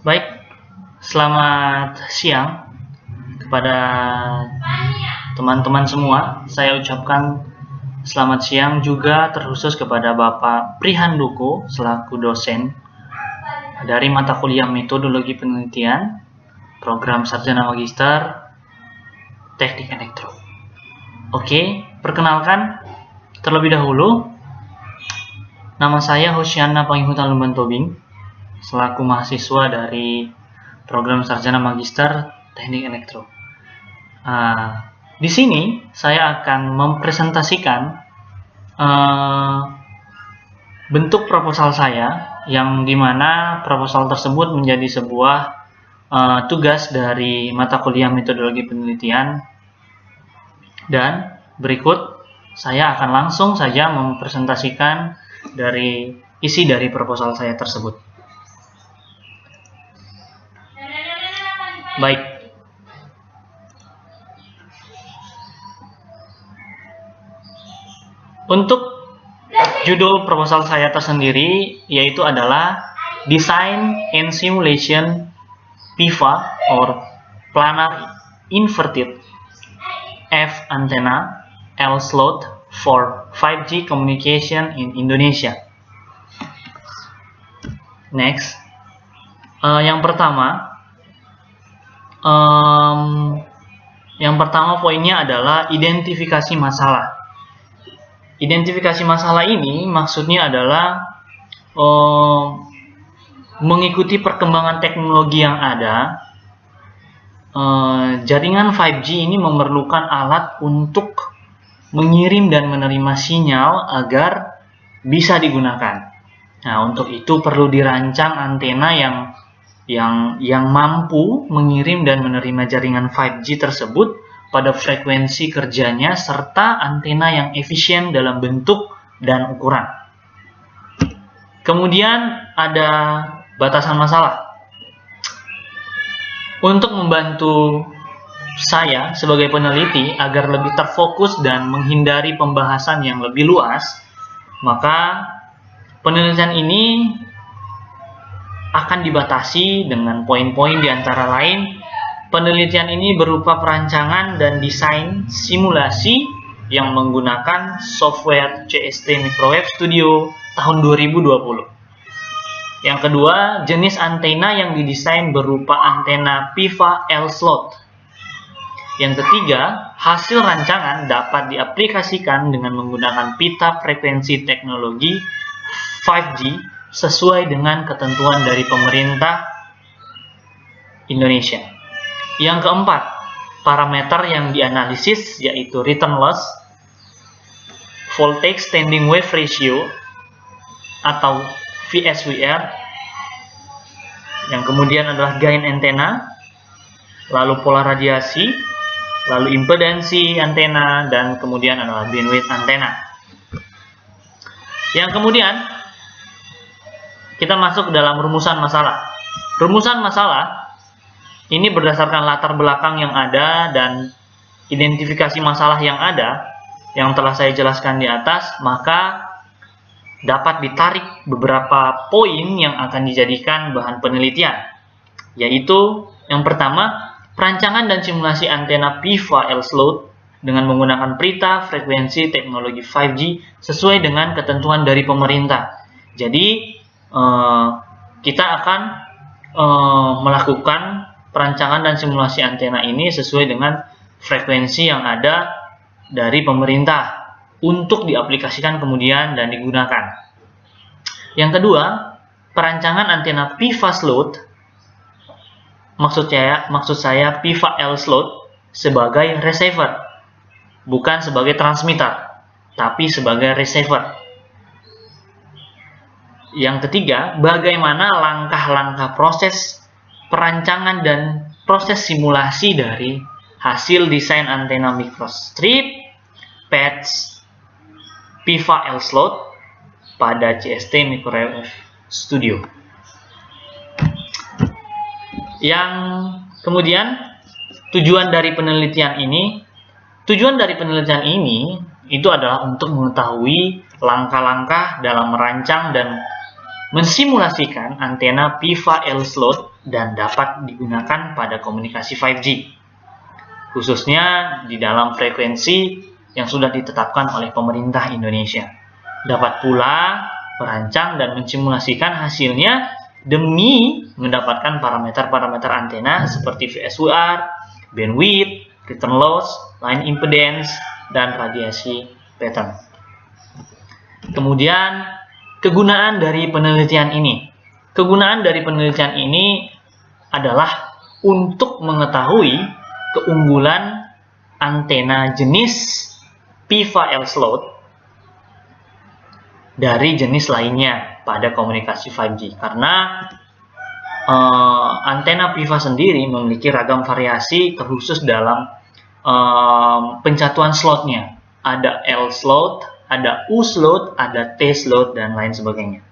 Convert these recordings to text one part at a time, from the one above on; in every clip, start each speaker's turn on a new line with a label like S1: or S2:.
S1: Baik, selamat siang kepada teman-teman semua. Saya ucapkan selamat siang juga terkhusus kepada Bapak Prihandoko selaku dosen dari mata kuliah Metodologi Penelitian, Program Sarjana Magister Teknik Elektro. Oke, perkenalkan terlebih dahulu, nama saya Hosyana Panghutan Lumban Tobing, selaku mahasiswa dari Program Sarjana Magister Teknik Elektro. Di sini saya akan mempresentasikan bentuk proposal saya, yang dimana proposal tersebut menjadi sebuah tugas dari mata kuliah Metodologi Penelitian. Dan berikut saya akan langsung saja mempresentasikan dari isi dari proposal saya tersebut. Baik. Untuk judul proposal saya tersendiri yaitu adalah Design and Simulation PIFA or Planar Inverted F Antenna L Slot for 5G Communication in Indonesia. Next, yang pertama poinnya adalah identifikasi masalah. Identifikasi masalah ini maksudnya adalah mengikuti perkembangan teknologi yang ada. Jaringan 5G ini memerlukan alat untuk mengirim dan menerima sinyal agar bisa digunakan. Nah, untuk itu perlu dirancang antena yang mampu mengirim dan menerima jaringan 5G tersebut pada frekuensi kerjanya serta antena yang efisien dalam bentuk dan ukuran. Kemudian ada batasan masalah. Untuk membantu saya sebagai peneliti agar lebih terfokus dan menghindari pembahasan yang lebih luas, maka penelitian ini akan dibatasi dengan poin-poin di antara lain. Penelitian ini berupa perancangan dan desain simulasi yang menggunakan software CST Microwave Studio tahun 2020. Yang kedua, jenis antena yang didesain berupa antena PIFA L slot. Yang ketiga, hasil rancangan dapat diaplikasikan dengan menggunakan pita frekuensi teknologi 5G sesuai dengan ketentuan dari pemerintah Indonesia. Yang keempat, parameter yang dianalisis yaitu return loss, voltage standing wave ratio atau VSWR, yang kemudian adalah gain antena, lalu pola radiasi, lalu impedansi antena, dan kemudian adalah bandwidth antena. Yang kemudian kita masuk ke dalam rumusan masalah. Rumusan masalah ini berdasarkan latar belakang yang ada dan identifikasi masalah yang ada yang telah saya jelaskan di atas, maka dapat ditarik beberapa poin yang akan dijadikan bahan penelitian, yaitu yang pertama, perancangan dan simulasi antena PIFA L slot dengan menggunakan pita frekuensi teknologi 5G sesuai dengan ketentuan dari pemerintah. Jadi kita akan melakukan perancangan dan simulasi antena ini sesuai dengan frekuensi yang ada dari pemerintah untuk diaplikasikan kemudian dan digunakan. Yang kedua, perancangan antena PIFA slot, maksud saya PIFA L slot sebagai receiver, bukan sebagai transmitter, tapi sebagai receiver. Yang ketiga, bagaimana langkah-langkah proses perancangan dan proses simulasi dari hasil desain antena microstrip, patch, PIFA L slot pada CST Microwave Studio. Yang kemudian tujuan dari penelitian ini itu adalah untuk mengetahui langkah-langkah dalam merancang dan mensimulasikan antena PIFA L slot dan dapat digunakan pada komunikasi 5G, khususnya di dalam frekuensi yang sudah ditetapkan oleh pemerintah Indonesia. Dapat pula merancang dan mensimulasikan hasilnya demi mendapatkan parameter-parameter antena seperti VSWR, bandwidth, return loss, line impedance, dan radiasi pattern. Kemudian, kegunaan dari penelitian ini. Kegunaan dari penelitian ini adalah untuk mengetahui keunggulan antena jenis PIVA L-slot dari jenis lainnya pada komunikasi 5G. Karena antena PIVA sendiri memiliki ragam variasi terkhusus dalam pencatuan slotnya. Ada L-slot, ada U-slot, ada T-slot, dan lain sebagainya.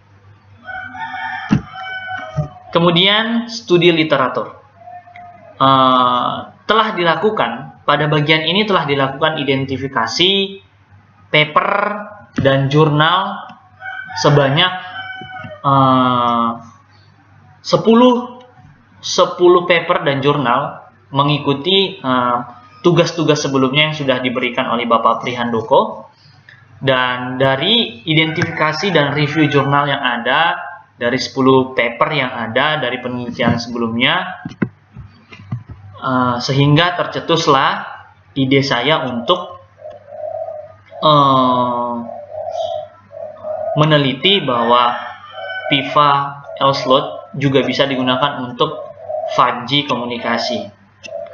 S1: Kemudian studi literatur telah dilakukan, pada bagian ini telah dilakukan identifikasi paper dan jurnal sebanyak 10 paper dan jurnal mengikuti tugas-tugas sebelumnya yang sudah diberikan oleh Bapak Prihandoko. Dan dari identifikasi dan review jurnal yang ada, dari 10 paper yang ada dari penelitian sebelumnya, sehingga tercetuslah ide saya untuk meneliti bahwa PIVA L-slot juga bisa digunakan untuk 5G komunikasi,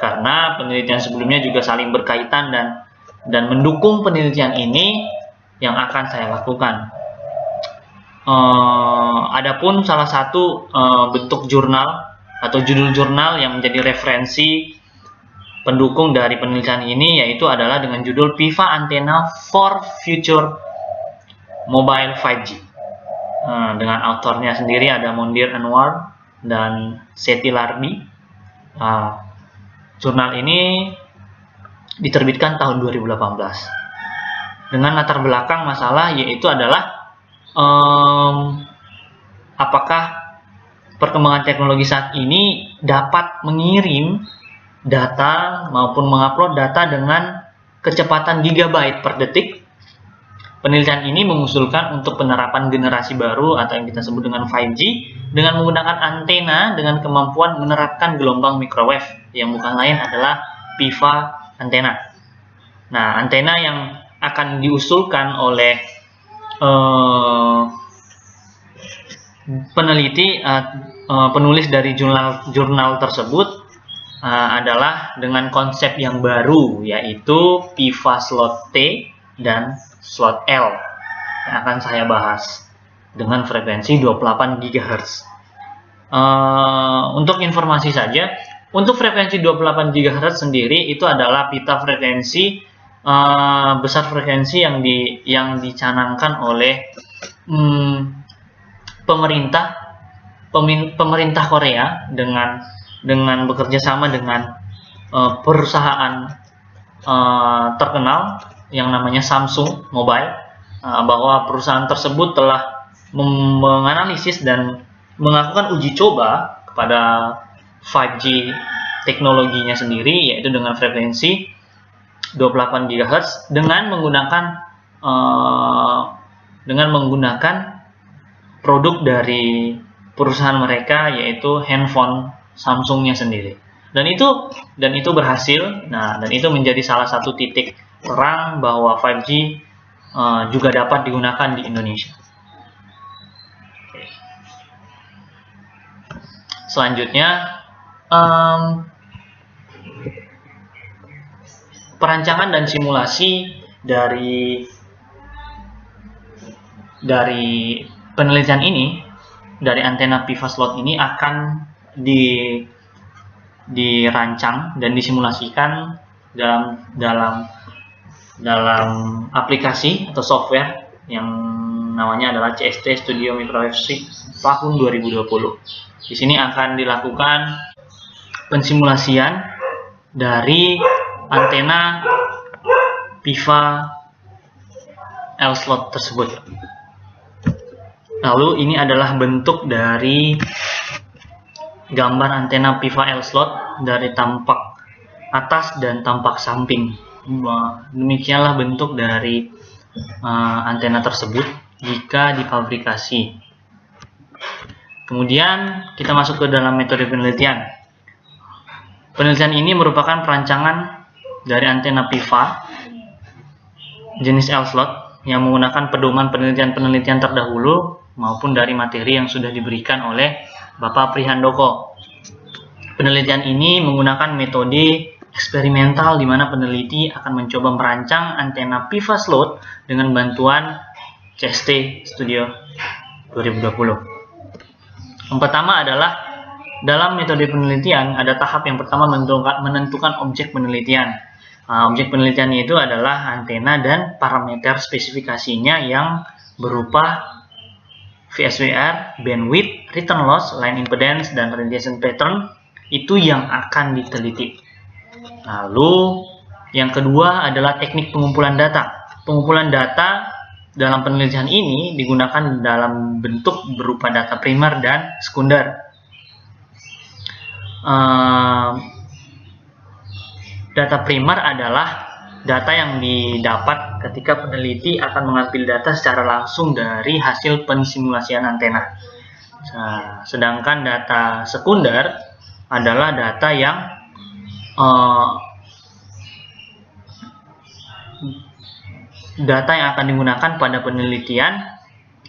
S1: karena penelitian sebelumnya juga saling berkaitan dan mendukung penelitian ini yang akan saya lakukan. Adapun salah satu bentuk jurnal atau judul jurnal yang menjadi referensi pendukung dari penelitian ini yaitu adalah dengan judul PIVA Antenna for Future Mobile 5G. Dengan autornya sendiri ada Mondir Anwar dan Seti Larbi. Jurnal ini diterbitkan tahun 2018 dengan latar belakang masalah yaitu adalah apakah perkembangan teknologi saat ini dapat mengirim data maupun mengupload data dengan kecepatan gigabyte per detik. Penelitian ini mengusulkan untuk penerapan generasi baru atau yang kita sebut dengan 5G dengan menggunakan antena dengan kemampuan menerapkan gelombang microwave yang bukan lain adalah PIVA antena. Nah, antena yang akan diusulkan oleh peneliti, penulis dari jurnal tersebut adalah dengan konsep yang baru, yaitu PIVA slot T dan slot L yang akan saya bahas dengan frekuensi 28 GHz. Untuk informasi saja, untuk frekuensi 28 GHz sendiri itu adalah pita frekuensi besar frekuensi yang dicanangkan oleh pemerintah Korea dengan bekerja sama dengan perusahaan terkenal yang namanya Samsung Mobile, bahwa perusahaan tersebut telah menganalisis dan melakukan uji coba kepada 5G teknologinya sendiri, yaitu dengan frekuensi 28 GHz dengan menggunakan produk dari perusahaan mereka, yaitu handphone Samsungnya sendiri. Dan itu berhasil. Nah, dan itu menjadi salah satu titik terang bahwa 5G juga dapat digunakan di Indonesia. Selanjutnya, perancangan dan simulasi dari penelitian ini, dari antena PIVA slot ini akan dirancang dan disimulasikan dalam aplikasi atau software yang namanya adalah CST Studio Microwave Suite tahun 2020. Di sini akan dilakukan pensimulasian dari antena PIVA L-slot tersebut. Lalu ini adalah bentuk dari gambar antena piva L slot dari tampak atas dan tampak samping. Demikianlah bentuk dari antena tersebut jika difabrikasi. Kemudian kita masuk ke dalam metode penelitian. Penelitian ini merupakan perancangan dari antena piva jenis L slot yang menggunakan pedoman penelitian terdahulu maupun dari materi yang sudah diberikan oleh Bapak Prihandoko. Penelitian ini menggunakan metode eksperimental di mana peneliti akan mencoba merancang antena piva slot dengan bantuan CST Studio 2020. Yang pertama adalah dalam metode penelitian ada tahap yang pertama menentukan objek penelitian. Objek penelitian itu adalah antena dan parameter spesifikasinya yang berupa VSWR, bandwidth, return loss, line impedance, dan radiation pattern itu yang akan diteliti. Lalu yang kedua adalah teknik pengumpulan data. Pengumpulan data dalam penelitian ini digunakan dalam bentuk berupa data primer dan sekunder. Data primer adalah data yang didapat ketika peneliti akan mengambil data secara langsung dari hasil pensimulasian antena. Sedangkan data sekunder adalah data yang akan digunakan pada penelitian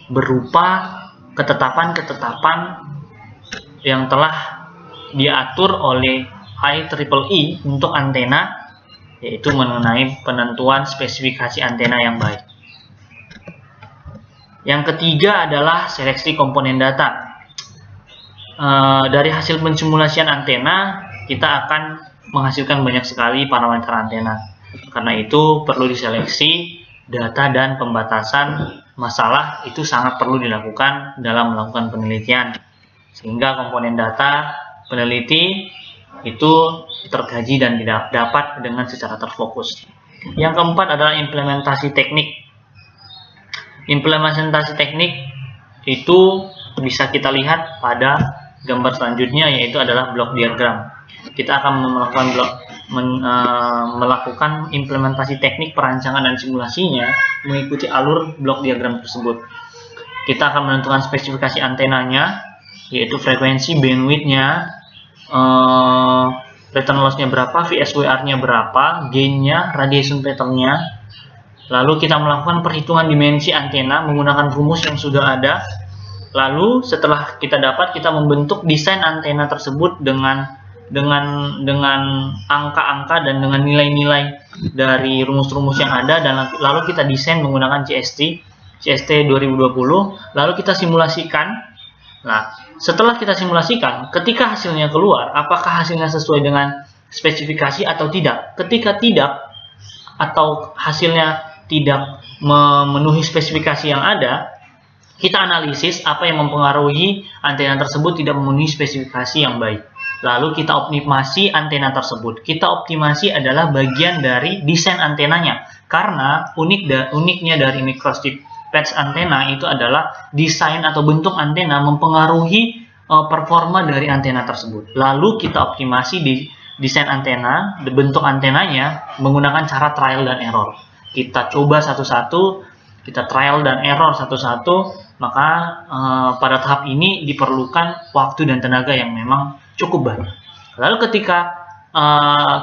S1: berupa ketetapan-ketetapan yang telah diatur oleh IEEE untuk antena, yaitu mengenai penentuan spesifikasi antena yang baik. Yang ketiga adalah seleksi komponen data. Dari hasil pensimulasian antena, kita akan menghasilkan banyak sekali parameter antena. Karena itu perlu diseleksi data dan pembatasan masalah itu sangat perlu dilakukan dalam melakukan penelitian. Sehingga komponen data peneliti itu terkaji dan dapat dengan secara terfokus. Yang keempat adalah implementasi teknik. Implementasi teknik itu bisa kita lihat pada gambar selanjutnya, yaitu adalah blok diagram. Kita akan melakukan implementasi teknik perancangan dan simulasinya mengikuti alur blok diagram tersebut. Kita akan menentukan spesifikasi antenanya, yaitu frekuensi, bandwidth-nya, return loss-nya berapa, VSWR-nya berapa, gain-nya, radiation pattern-nya. Lalu kita melakukan perhitungan dimensi antena menggunakan rumus yang sudah ada. Lalu setelah kita dapat, kita membentuk desain antena tersebut dengan angka-angka dan dengan nilai-nilai dari rumus-rumus yang ada, dan lalu kita desain menggunakan CST 2020. Lalu kita simulasikan. Nah, setelah kita simulasikan, ketika hasilnya keluar, apakah hasilnya sesuai dengan spesifikasi atau tidak? Ketika tidak, atau hasilnya tidak memenuhi spesifikasi yang ada, kita analisis apa yang mempengaruhi antena tersebut tidak memenuhi spesifikasi yang baik. Lalu kita optimasi antena tersebut. Kita optimasi adalah bagian dari desain antenanya, karena uniknya dari microstrip patch antena itu adalah desain atau bentuk antena mempengaruhi performa dari antena tersebut. Lalu kita optimasi di desain antena, bentuk antenanya menggunakan cara trial dan error. Kita coba satu-satu, kita trial dan error satu-satu, maka pada tahap ini diperlukan waktu dan tenaga yang memang cukup banyak. Lalu ketika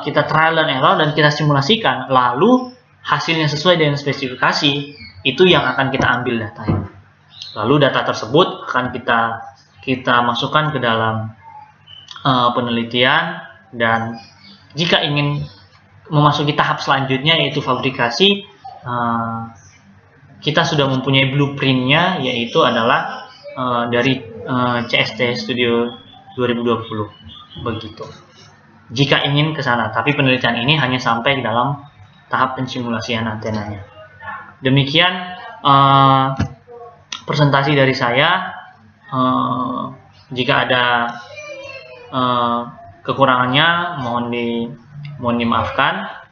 S1: kita trial dan error dan kita simulasikan, lalu hasilnya sesuai dengan spesifikasi, itu yang akan kita ambil datanya. Lalu data tersebut akan kita masukkan ke dalam penelitian, dan jika ingin memasuki tahap selanjutnya yaitu fabrikasi, kita sudah mempunyai blueprintnya, yaitu adalah dari CST Studio 2020 begitu. Jika ingin ke sana, tapi penelitian ini hanya sampai dalam tahap pensimulasian antenanya. Demikian presentasi dari saya. Jika ada kekurangannya mohon dimaafkan.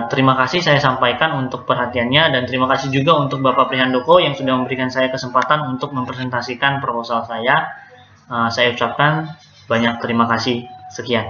S1: Terima kasih saya sampaikan untuk perhatiannya, dan terima kasih juga untuk Bapak Prihandoko yang sudah memberikan saya kesempatan untuk mempresentasikan proposal saya. Saya ucapkan banyak terima kasih. Sekian.